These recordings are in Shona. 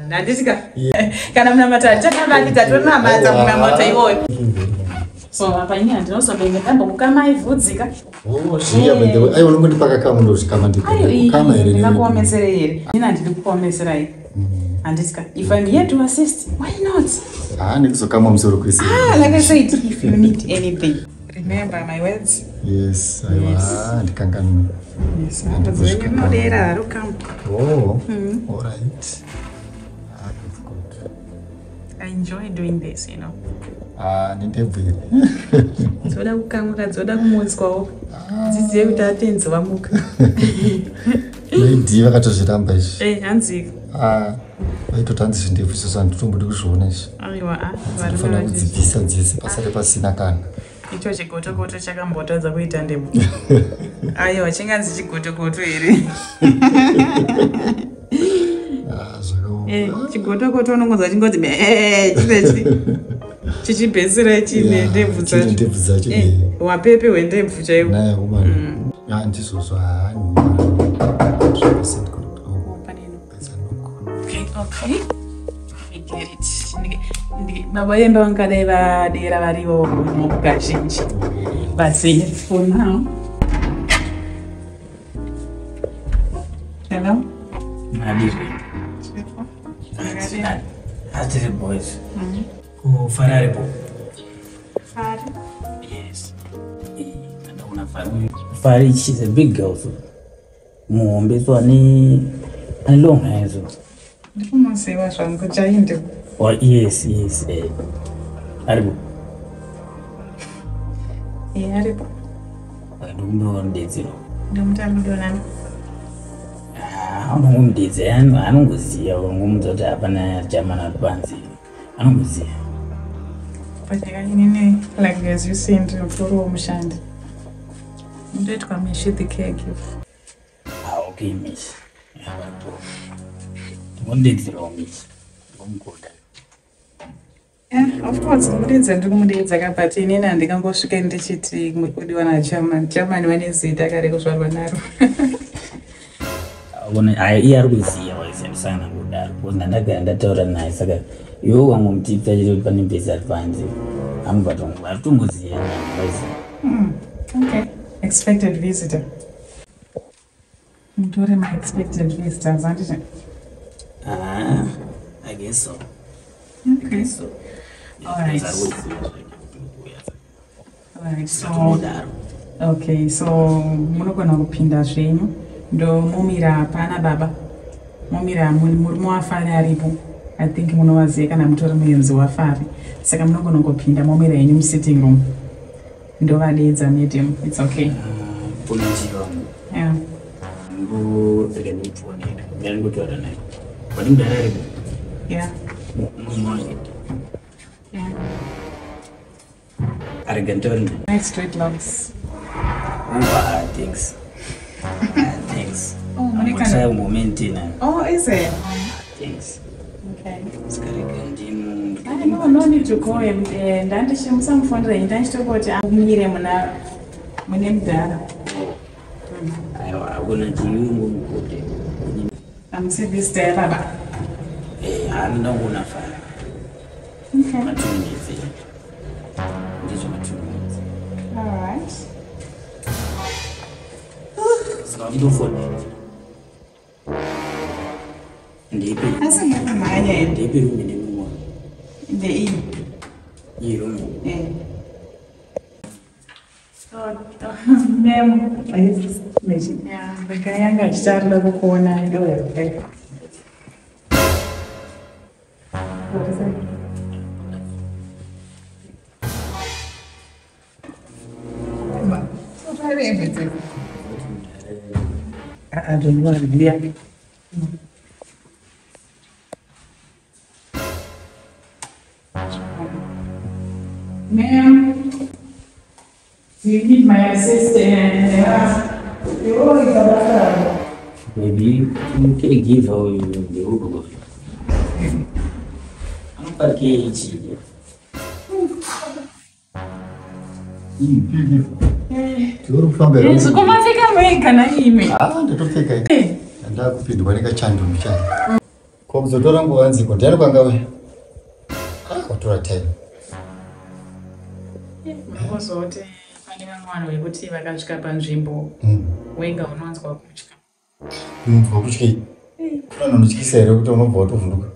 Nandisika. Kana mnamatata kama kitatona maza mnamata iwoyo. So hapa nyanya ndinosobenga tambo kama ivudzika. Zviya bende ayo unongondipaka kamundo kama ndiko. Kama ere. Ndikakuomesera ere. Nina ndiri kuomesera ere. Andisika. If I'm here to assist, why not? Ndikuzokamwa musoro kwese. Like I said, if you need anything, remember my words. Yes, ndikanganwa. Yes, ndozvenodera rokam. Oh. All right. That's good. I enjoy doing this, you know. Nindebvire. Zoda kukamuka, zoda kumonzwawo. Dzidziye kuti atenzi vamuka. Ndiye vakatozviramba izvi. Hanzika. Vaitotanzi zvindebvu izvo zvanditombodi kuzviona izvi. Aiwa, Ndinofanira kudzibvisa dzese pasare pasina kana. Icho chigotokoto chakambotadza kuita ndebvu. Aiwa, chinganzi chigotokoto here. Chigotokoto unongonzwa chingodzi chichibhesera chine ndebvu dzacho. Wapepe wendebvu chaiwo. Naye umana. Ndizvozvo Okay. I get it. Baba yemba vangadai vadera varivo mukazhinji. But for now. Hello? How's the boys? Oh, Ferrari. Ferrari? Yes. Ferrari, she's a big girl. So. Mombe so ani long hair so. Ndifuna usewa zvangu chainde. Oh yes. Aribo. Aribo. Ndumudedzero. Ndumutambudo nani? Unongomudedza anongoziya unongomudza kuti hapana German advance. Anongoziya. Pachakanyine like as you said mukuru womushandi. Ndoitwa mishi the caregiver. Okay, miss. Ndimudedzerawo miss. Ndinomugoda. Of course, ndirikumudedza but inini handikangosvika ndichiti kudiwa naGerman. German vane zita kare kuzvarwa naro. Iye ari kuziya waisandisana kudaro because ndandagara ndataura naye saka iwe wangomutipisa chiri kuti pane base advance amubatongo ari kutongoziya Okay. Expected visitor. Mutore my expected visitor, isn't it? I guess so. Okay. Alright. Okay, so munogona kupinda zvenyu ndo mumira pana baba. Mumira murume wafari aripo. I think munovaziva kana mutori muenzi wafari. Saka munogona kupinda mumira yenyu musitting room. Ndo vadedza medium. It's okay. Yeah. Yeah. Nice street logs. Thanks. Oh, oh, is it? Thanks. Okay. No need to call him. Ndandishimusa mufondera ndanditokoti amire mune mudhara. Akuna chiyungu kuti. Amusivista baba. Handongona fara. Okay. Matungizi. Ndicho matungizi. All right. So do for ndipi. Asa ngapa manya ndipi rumini mwa. Ndi Rumi. Mem, yeah, bekayanga chitarla kukuona ndo okay. What is it? So very everything. I don't know. Yeah. Ma'am, you need my assistance. You always have Maybe you can give her the Uber. I'm package. Turi kufamba Yesu koma fika mweka na ime. Ndotopfeka. Anda kupindwa nekachando mchana. Kwa kuzotora nguvanzi kwa ndiani kwanga we. Watora time. Makozote pane mwana wekuti vakasvika panzvimbo wenga unonzwa kutya. Unonzwa kutya. Kana unotyisa here kuti unobva watovhunduka.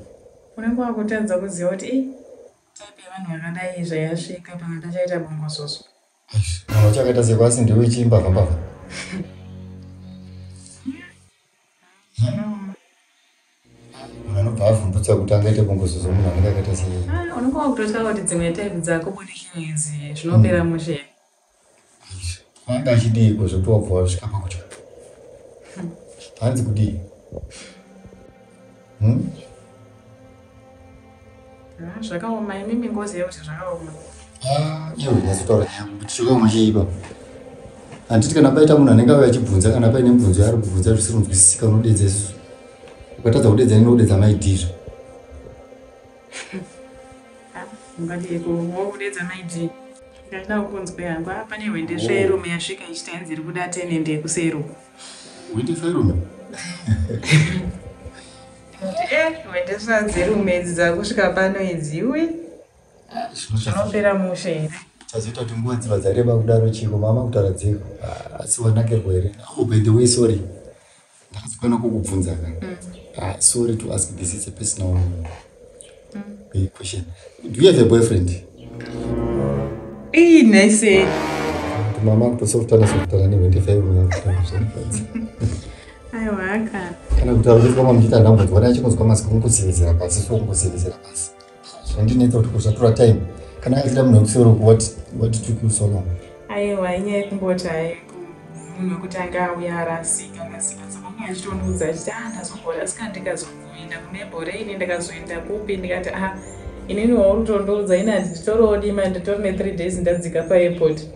Unenge wakutadza kuziva kuti taipi yevanhu vakadai zvayasvika pakati chaita bongozozo. Munhu wachakaita sekwasi ndiwe chimbavha-mbavha. Munhu anobva avhundutsa kuti angaite bongozozo munhu anenge akaita sei. Unenge wakutotya kuti dzimwe taipi dzako budikira idzi zvinopera mushe. Anga achidiko zvokuti wabva wasvika pakutya. Hanzi kudii? Zvakaoma imimi ngoziva kuti zvakaoma. Iwe ndazotaura nyaya kuti zvakaoma cheipa. Handiti kana paita munhu anenge auya achibvunza kana paine mibvunzo yaari kubvunza zvisiri kunzwisisika unodedza isusu. Ukatadza kudedza unodedza maidhizvo. Ungadiko wokudedza maidhi. Ndada kukunzwa yangu pane hwende sverume yasvika ichiti hanzi iri kuda tenende yekusero. Hwende sverume? Hwende sverume idzi dzakusvika pano idzi iwe zvinopera mushe here. Chazoita kuti nguva dzibva dzareba kudaro chiko mama kutaura dzeko asi wanakirwa here. Oh, by the way, sorry. Ndakazokwana kukubvunza kana. Sorry to ask this, it's a personal question. Do you have a boyfriend? Nice. Mama kutosokutana nehwende sverume. Aiwa aka. Kana kutaura kuti kwama muchita ndambodzwana achikunzwa masi kungosevedzera pasi so kungosevedzera pasi. Zvandinetsa kuti kusatora time. Kana achida munhu wekusero what took you so long? Aiwa inyaya yekumboti munhu wekutanga auya arasika saka mumwe achitondiudza achiti ndazombora asi kana ndikazoenda kunebhore ini ndikazoenda kupi ndikati inini wauritondiudza ini handitorowo dima nditori ne3 days ndadzika paairport.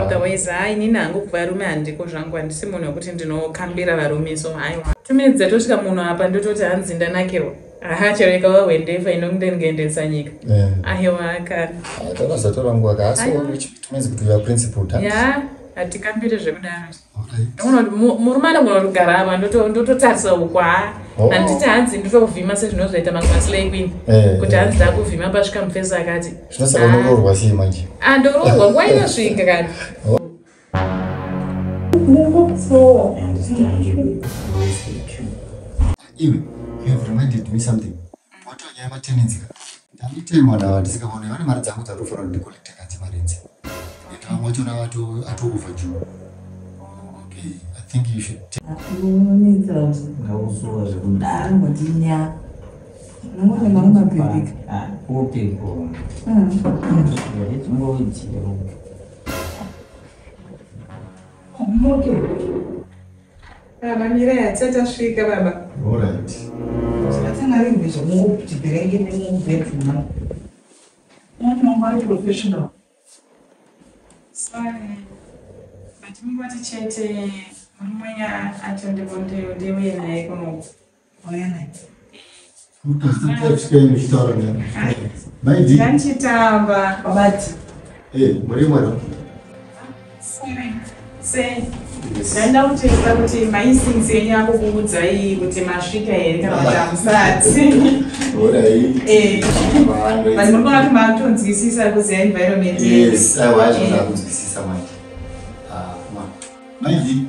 Otherwise inini hangu kuvarume handiko zvangu handisi munhu wekuti ndinokambira varume so aiwa. Tumidzi dzatosvika munhu apa ndototi hanzi ndanakirwa. Chero ikava hwendefa inongoendesa nyika. Aiwa akana. Takazotora nguva kaasi tumidzi kuti uya principled. Ya, hatikambiri zvekudaro. Murume anogona kugara apa ndototarisa ukwa. Handiti hanzi ndotovhima sezvinozoita maslay queen. Kuti hanzi ndakuvhima pasvika mufesi akati. Zvinosaka unoroorwa sei manje? Ndoroorwa nguva inosvika kani. Iwe, you have reminded me something. What are your tenants? Ndanditi mwana wandisikaone vane mari dzangu dzatofanira ndikolekta kadzi marenzi. Ndamwachona atova juu. Okay, I think you should take. Ngausuwa zvekudaro Modinya. Nomwe mama bibika. Upepo. Ngoichiro. Mira yatasvika baba. All right. Zvakatanga rimbizo ngokuti berenge nemubedroom. Mwana professional. Sorry. But mingoti chete murume atondebondewe naye kuno. Oyana. Ndanchitamba. Babati. Muri mwana. Sei. Ndanda kutesta kuti maisinzi yenyu akukuudzai kuti masvika here kana kuti hamusati. But murikona kuti makutonzwisisa kuziva environment. Yes, aiwa kunzwisisa manje. Maiji.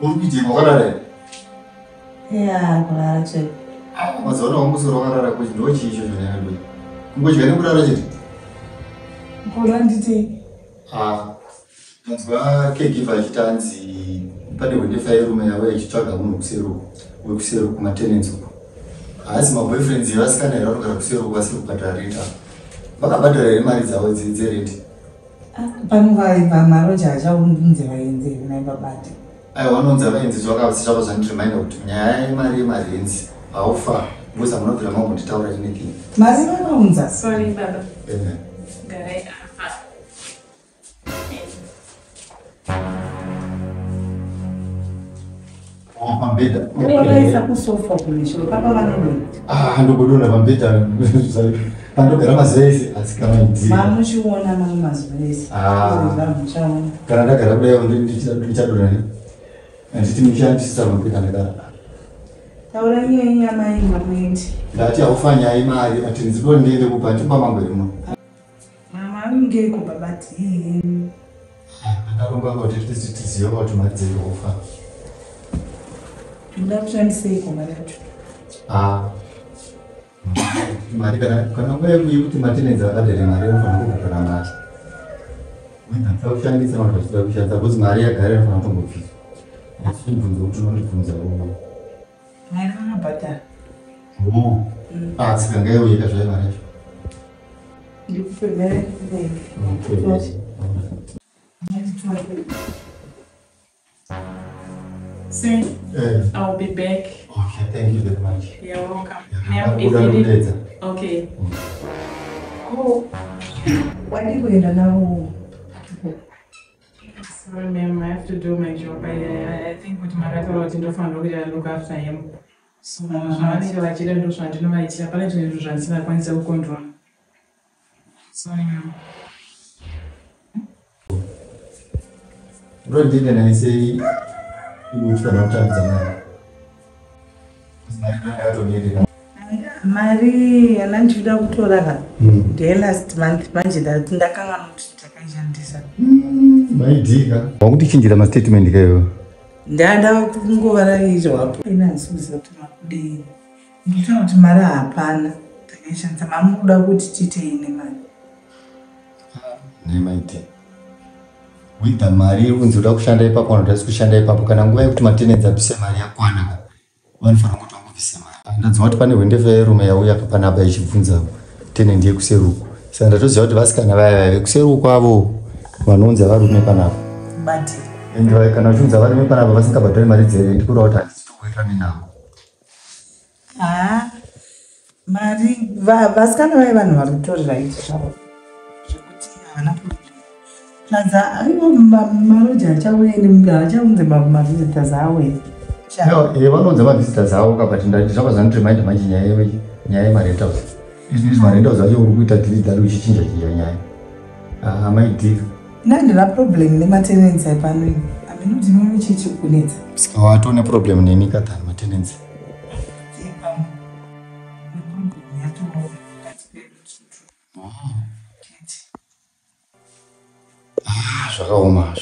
Urikuite kwakarara here? Kurara chete. Mazuva ano wamusoro wakarara kuti ndochii icho zvonyanya kungodya nekurara chete? Kurara nditei? Ndanzwa caregiver achiti hanzi pane hwendefa yerume yavo ichitsvaga munhu wekusero kumatenants uko. Haasi maboyfriends evasikana here vanogara kusero vasiri kubhadhara renta. Vakabhadhara here mari dzavo dzerenti? Panovaiva maroja achaunze vaenzi naibabati. Aiwa vanonzi vaenzi zvakava zvandireminda kuti nyaya yemari yemarenzi haufa mbosa munobvira mangonditaura chinekii. Mari vakaunza? Sorry baba. Amen. Garai apa. Pambeda. Wakaisa kusofa kumisho papa vanodoni. Ndobodona pambeda. Pandogara mazvese asi kama ndi. Mamuchiona mamwe mazvese. Kana ndagara kudai ndichadona ne. Anditi mushandisa mapika ndagara. Taura nyaya mai mamwendi. Ndati aufanya imari ati ndidoni ndiende kupa ndimba mangweri muno. Mama ngeke kubabati. Ndaronga kuti tizive kuti mari dzedu kufa. Ndakushandisei mari yacho? Mari kana nguva kuti matenenzi akadere mari inofanira kugara mari. Ndakushandisa vanhu vachida kushandisa kuti mari yagara inofanira kutongobviswa. Achibvunza kuti unondibvunza uwo. Mari vanobhadhara. Saka ngaiuyeka zvai mari yacho. Ndikupe mari See, I'll be back. Okay, thank you very much. You're welcome. Yeah, okay. Oh, why do you know? Sorry, ma'am, I have to do my job. I think with my daughter, I didn't find out look after him. So, I think I didn't do something. I didn't apparently do something. I can't self control. Sorry, ma'am. What did I say? You would not have done. Mari ananjida kutora ka. The last month manje ndakanga ndakaishandisa. Maidika. Wakutichinjira ma statement kayo. Ndanda kungova izvo hapo inanzvisa kuti makudei. Nditaura kuti mari hapana. Takaishandisa mamuda kuti titei nemari. Nemaite. With the mari unzoda kushanda ipapo vanotasi kushanda ipapo kana nguva yekuti matenenzi apise mari yakwana. Vanofanira kuti vangobvise mari. Ndadziva kuti pane hwendefa yerume yauya panapa ichibvunza tenendi yekuseruko. Saka ndatoziva kuti vasikana vaya vekuseruko avo vanonzi varume panapa. But ende kana vachibvunza varume panapa vasingabhadhari mari dzere ndikureva kuti handisi kuitani navo. mari vasikana vai vanhu vari kutorera izvi zvavo zvekuti havana plaza aivo maroja achaunze mavisitors awe vanonze mavisitors avo kabati zvakazanditremainda manje nyaya yemarentals izvi marentals acho uri kuita dilidali uchichinja chinja nyaya maidika ndandina problem nematenensi aipanoi aminoti nomi chichi kunetsa saka watone problem nenyika than matenensi zvakaomazvo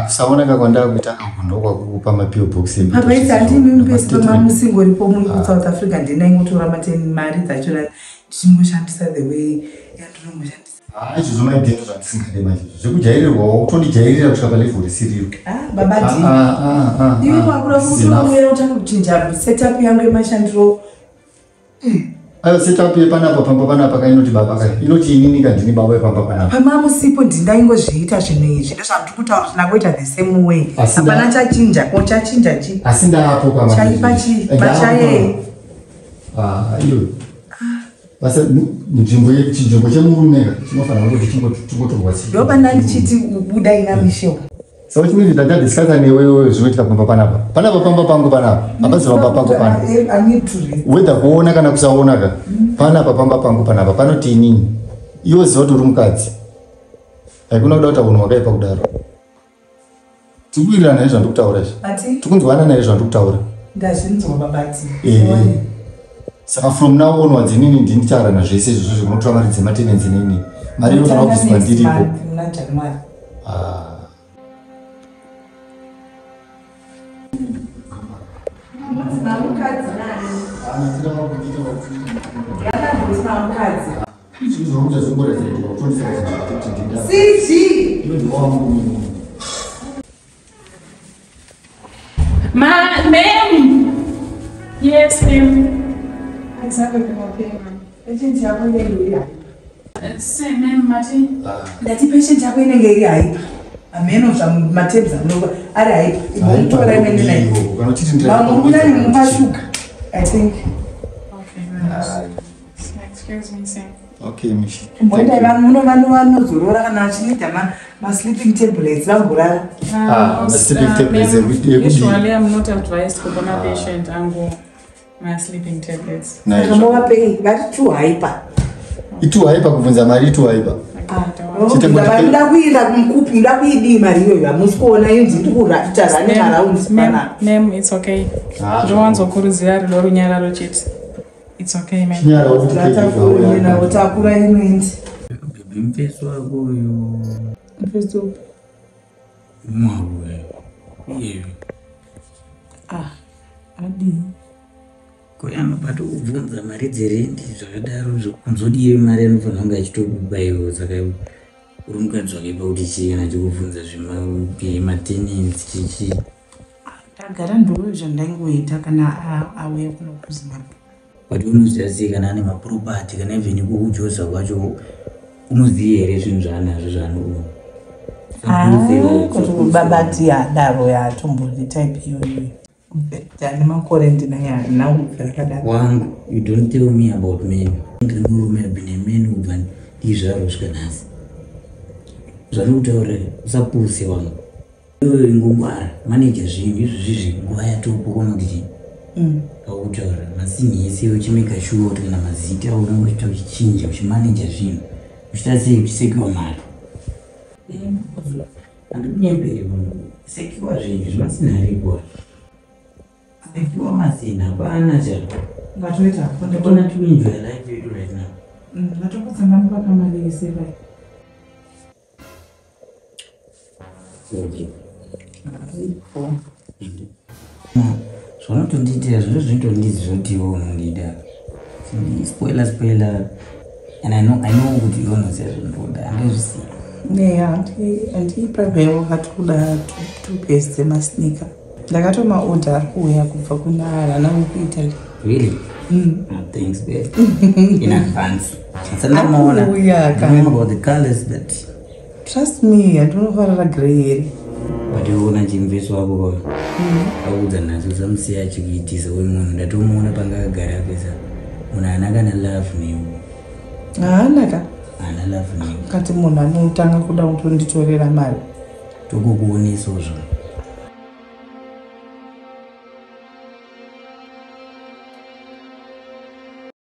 kusaoneka kwandakuita ndokwakupa mapio box apaitandimimupesipamamusingoripo muri kusouth africa ndinaingotora mari dzachona tichingoshandisa the way yandinomboshandisa izvozvo maidhendo zvandisingade manje zvekujairirwawo kutondijairira kusvika palevhuri siriyo babati ivi kwakura kutonomwera kutanga kuchinja setup yangu yemashandiro ayo setup yepanapa pamba panapa kainoti baba kai inoti inini kandini baba yepamba panapa pamamusipo ndindaingozviita zvinhu izvi ndozvandiri kutaura kuti ndakuita the same way hapana chachinja ko chachinja chi asi ndaapo pachaipachaye iyo basa nzvimbo chemurumeka chinofanira kuti chingotorwa ndoba ndandichiti ubuda ina mishewa saka chimweni ndadhiskasa newewe zvinoitika pamba panapa pamba pangu panapa hapazi pamba pangu panapa whether kuona kana kusaonaka panapa pamba pangu panapa panoti inini iwe ziva kuti uri mukadzi haikuna kuda kuti unhu wakaipa kudaro tikuwirirana nezvandikutaura izvi tikunzwana naye zvandikutaura ndazvinzwa babati saka from now onwards inini ndindichaarana zvese izvozvo zvekunotora mari dzematenenzi neni mari inofanira kubviswa ndiripo Ma'am. Yes, ma'am. Patient yako inenge iri Say, ma'am, Martin. ndati patient yako inenge iri haipa ameno zvamatebs anova ari haipa ibomutora imene naii vamwe kunani mumashuka I think Excuse me, sir. okay mishi mboenda vanhu vanozorora kana vachinoita ma-sleeping tablets vangorara sleeping tablets Usually, I'm not advised to go on a patient and go. My sleeping tablets. Kama pay ngati tu hyper. Itu hyper kuvunza mari itu hyper. Ndabanda kuinda kumkupi ndakuyidi mari yoyo amusikuona inzi ndikurata ne around spana. Ma'am, it's okay. Don't want to kurudzira ro runyararo chete. It's okay, ma'am. Nyara utata na utakura inwenzi. Mpeso wako yo. Mpeso. Mwawe. Yewe. Adi. Koyama pato kubvunza mari dzerendi zvakadaro zvokunzodiye mari anofanira achitokubayiwo saka uri mukadzi wake pakuti chiyena chekubvunza zvematenensi chichi tagara ndoo zvandaingoita kana auye kuno kuzimbabwe but unoziva sei kana ane mapropati kana even kukujoza kwacho unoziva here zvinhu zvaanazvo zvaanoona kuti babati yadaro yatombori type iyoyo Dani makore ndinaya now zvakadaro wangu you don't tell me about men ndimurume abine men ubva ndizvaro zvikanasi zvarikutaura usapuse wangu iwe ingongwara manager zvinhu izvozvi nguva yatopo kona kuti pautaura masini ese uchimeka sure kuti kana mazita unenge uchita uchichinja uchimanager zvinhu uchita sei uchisekiwa mari andikunyembere munhu sekiwa zvinhu zvimasina arikwa sekiwa masina hapana chako ngatoita ndakona to enjoy life yedu right now ndatokutsanga mpaka mari yese vai okay zvanotondiitira zviro zvinotondizi zvotiwo unondida spoiler and I know kuti iwe unoziva zvindoda andizvisiya neya andiipavewo katokuda tupesi dzemasnika ndakatomaodha ari kuuya kubva kuna hana wekuitaly really thanks babe in advance sandamaona about the colors that trust me andinofarira grey here but uona chimveso wako kwayo audza nazo usamusiya achikuitisa wemunhu ndatomuona pangakagara apesa munhu haana kana love newe haanaka haana love newe kati munhu anotanga kuda kutonditorera mari tokukuonesozvo